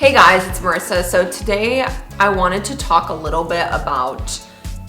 Hey guys, it's Marissa. So today I wanted to talk a little bit about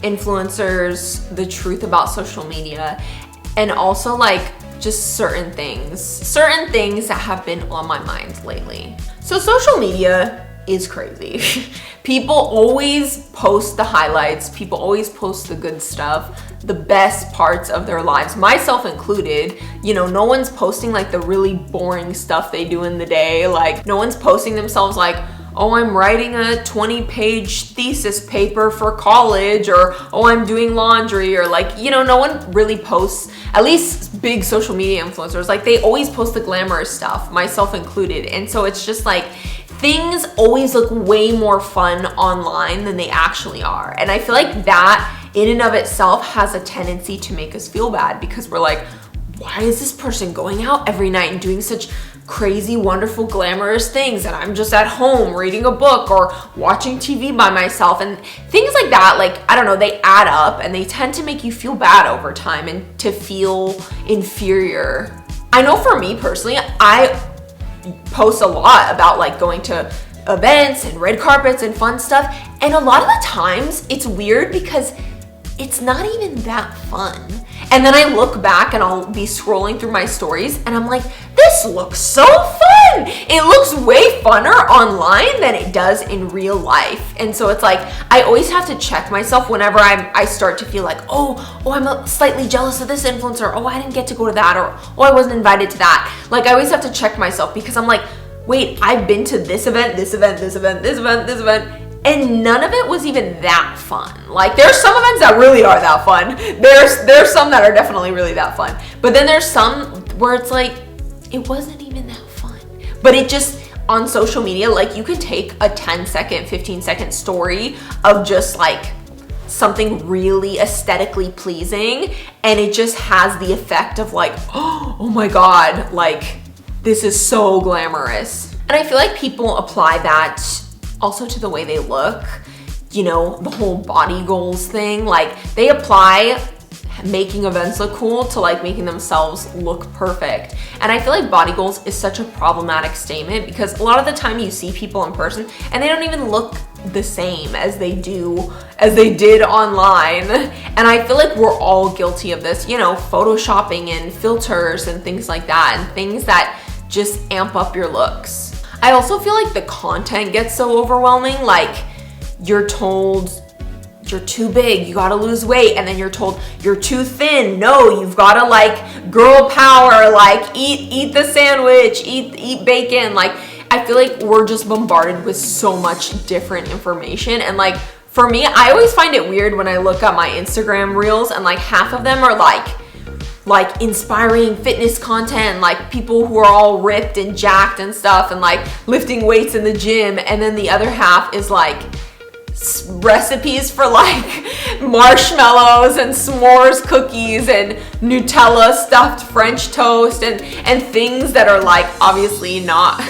influencers, the truth about social media, and also like just certain things that have been on my mind lately. So social media is crazy. People always post the highlights, people always post the good stuff, the best parts of their lives, myself included. You know, no one's posting like the really boring stuff they do in the day. Like no one's posting themselves like, oh, I'm writing a 20-page thesis paper for college, or oh, I'm doing laundry, or like, you know, no one really posts, at least big social media influencers, like they always post the glamorous stuff, myself included. And so it's just like, things always look way more fun online than they actually are. And I feel like that in and of itself has a tendency to make us feel bad, because we're like, why is this person going out every night and doing such crazy, wonderful, glamorous things, and I'm just at home reading a book or watching TV by myself? And things like that, like, I don't know, they add up and they tend to make you feel bad over time and to feel inferior. I know for me personally, I post a lot about like going to events and red carpets and fun stuff, and a lot of the times it's weird because it's not even that fun. And then I look back and I'll be scrolling through my stories and I'm like, this looks so fun. It looks way funner online than it does in real life. And so it's like, I always have to check myself whenever I start to feel like, oh, I'm slightly jealous of this influencer. Oh, I didn't get to go to that, or oh, I wasn't invited to that. Like I always have to check myself, because I'm like, wait, I've been to this event, and none of it was even that fun. Like there's some events that really are that fun. There's some that are definitely really that fun. But then there's some where it's like, it wasn't even that fun. But it just, on social media, like you could take a 10-second, 15-second story of just like something really aesthetically pleasing, and it just has the effect of like, oh my God, like this is so glamorous. And I feel like people apply that also to the way they look, you know, the whole body goals thing. Like they apply making events look cool to like making themselves look perfect. And I feel like body goals is such a problematic statement, because a lot of the time you see people in person and they don't even look the same as they did online. And I feel like we're all guilty of this, you know, photoshopping and filters and things like that, and things that just amp up your looks. I also feel like the content gets so overwhelming. Like you're told you're too big, you gotta lose weight, and then you're told you're too thin, no, you've gotta like girl power, like eat the sandwich, eat bacon. Like I feel like we're just bombarded with so much different information. And like for me, I always find it weird when I look at my Instagram reels and like half of them are like inspiring fitness content, like people who are all ripped and jacked and stuff and like lifting weights in the gym, and then the other half is like recipes for like marshmallows and s'mores cookies and Nutella stuffed French toast and things that are like obviously not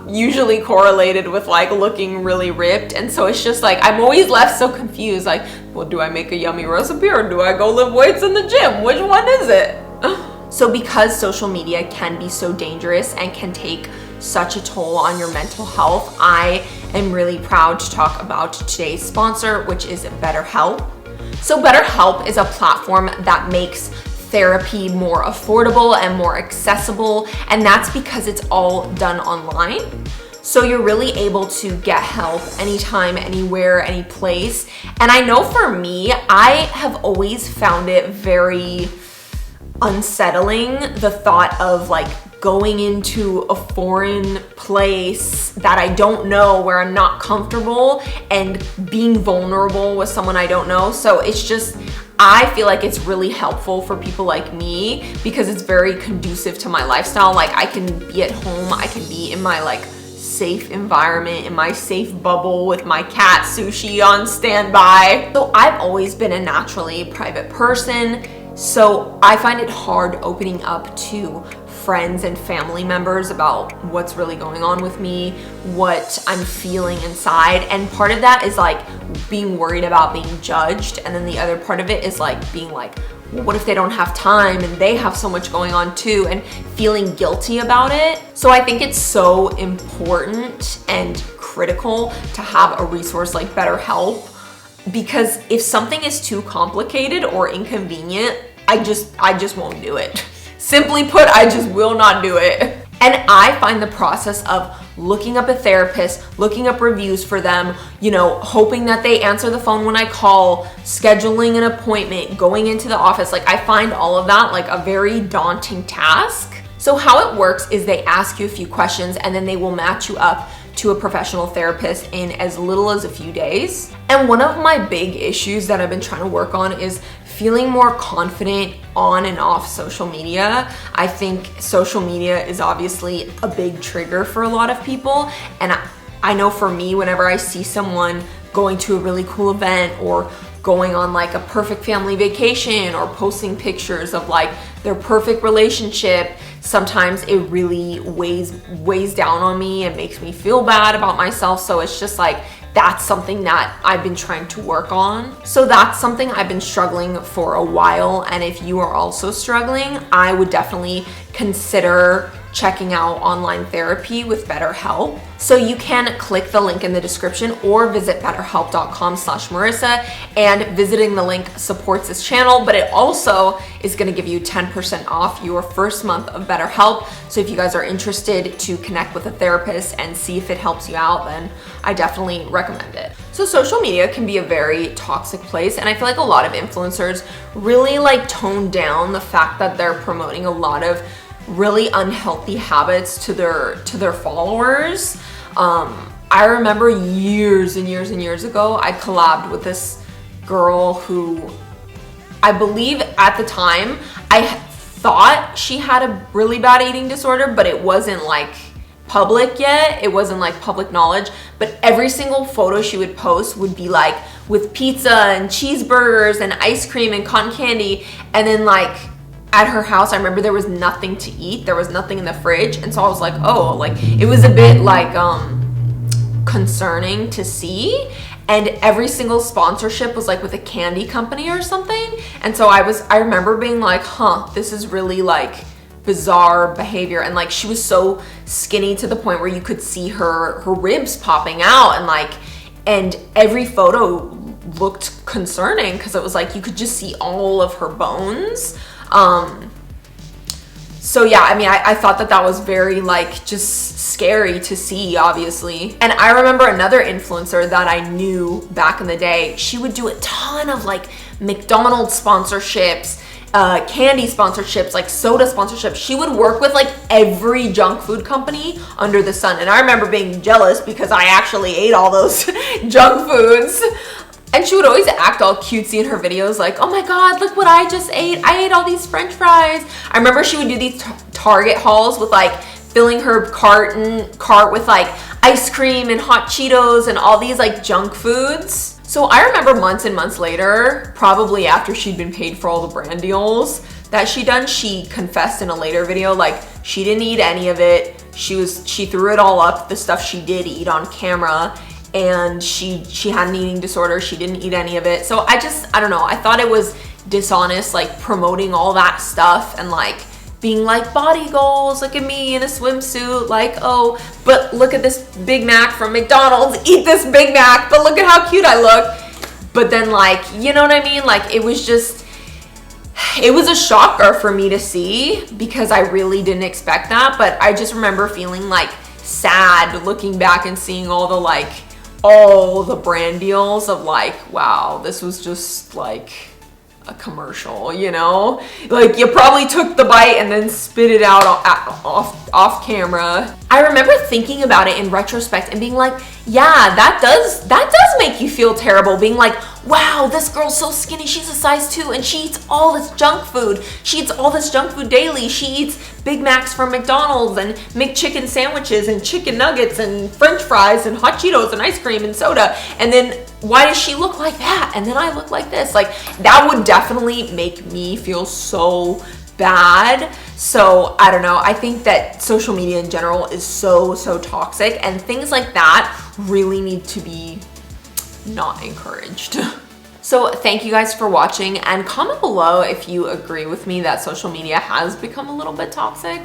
usually correlated with like looking really ripped. And so it's just like, I'm always left so confused, like, well, do I make a yummy recipe or do I go lift weights in the gym? Which one is it? So because social media can be so dangerous and can take such a toll on your mental health, I am really proud to talk about today's sponsor, which is BetterHelp. So BetterHelp is a platform that makes therapy more affordable and more accessible, and that's because it's all done online. So you're really able to get help anytime, anywhere, any place. And I know for me, I have always found it very unsettling, the thought of like going into a foreign place that I don't know, where I'm not comfortable, and being vulnerable with someone I don't know. So it's just, I feel like it's really helpful for people like me because it's very conducive to my lifestyle. Like I can be at home, I can be in my like safe environment, in my safe bubble with my cat Sushi on standby. So I've always been a naturally private person, so I find it hard opening up to friends and family members about what's really going on with me, what I'm feeling inside. And part of that is like being worried about being judged. And then the other part of it is like being like, well, what if they don't have time and they have so much going on too, and feeling guilty about it. So I think it's so important and critical to have a resource like BetterHelp, because if something is too complicated or inconvenient, I just won't do it. Simply put, I just will not do it. And I find the process of looking up a therapist, looking up reviews for them, you know, hoping that they answer the phone when I call, scheduling an appointment, going into the office, like I find all of that like a very daunting task. So how it works is they ask you a few questions and then they will match you up to a professional therapist in as little as a few days. And one of my big issues that I've been trying to work on is feeling more confident on and off social media. I think social media is obviously a big trigger for a lot of people. And I know for me, whenever I see someone going to a really cool event or going on like a perfect family vacation or posting pictures of like their perfect relationship, sometimes it really weighs down on me and makes me feel bad about myself. So it's just like, that's something that I've been trying to work on. So that's something I've been struggling for a while. And if you are also struggling, I would definitely consider checking out online therapy with BetterHelp. So you can click the link in the description or visit betterhelp.com/Marissa, and visiting the link supports this channel, but it also is gonna give you 10% off your first month of BetterHelp. So if you guys are interested to connect with a therapist and see if it helps you out, then I definitely recommend it. So social media can be a very toxic place, and I feel like a lot of influencers really like tone down the fact that they're promoting a lot of really unhealthy habits to their followers. I remember years and years and years ago, I collabed with this girl who I believe at the time I thought she had a really bad eating disorder, but it wasn't like public yet. It wasn't like public knowledge, but every single photo she would post would be like with pizza and cheeseburgers and ice cream and cotton candy. And then like at her house, I remember there was nothing to eat. There was nothing in the fridge. And so I was like, oh, like it was a bit like concerning to see. And every single sponsorship was like with a candy company or something. And so I remember being like, this is really like bizarre behavior. And like she was so skinny to the point where you could see her ribs popping out, and every photo looked concerning because it was like you could just see all of her bones. So yeah, I mean, I thought that was very like just scary to see, obviously. And I remember another influencer that I knew back in the day, she would do a ton of like McDonald's sponsorships, candy sponsorships, like soda sponsorships. She would work with like every junk food company under the sun. And I remember being jealous because I actually ate all those junk foods. And she would always act all cutesy in her videos, like, oh my God, look what I just ate. I ate all these French fries. I remember she would do these Target hauls with like filling her cart with like ice cream and hot Cheetos and all these like junk foods. So I remember months and months later, probably after she'd been paid for all the brand deals that she done, she confessed in a later video, like she didn't eat any of it. She threw it all up, the stuff she did eat on camera. And she had an eating disorder. She didn't eat any of it. So I don't know. I thought it was dishonest, like promoting all that stuff and like being like body goals. Look at me in a swimsuit. Like, oh, but look at this Big Mac from McDonald's. Eat this Big Mac, but look at how cute I look. But then like, you know what I mean? Like it was a shocker for me to see because I really didn't expect that. But I just remember feeling like sad looking back and seeing all the brand deals of like, wow, this was just like a commercial, you know? Like you probably took the bite and then spit it out off camera. I remember thinking about it in retrospect and being like, yeah, that does make you feel terrible, being like, wow, this girl's so skinny, she's a size 2 and she eats all this junk food. She eats all this junk food daily. She eats Big Macs from McDonald's and McChicken sandwiches and chicken nuggets and French fries and hot Cheetos and ice cream and soda. And then why does she look like that? And then I look like this. Like that would definitely make me feel so bad. So I don't know. I think that social media in general is so toxic, and things like that really need to be not encouraged. So thank you guys for watching, and comment below if you agree with me that social media has become a little bit toxic.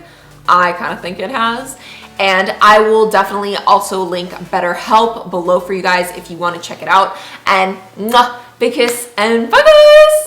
I kind of think it has. And I will definitely also link BetterHelp below for you guys if you want to check it out. And mwah, big kiss and bye guys!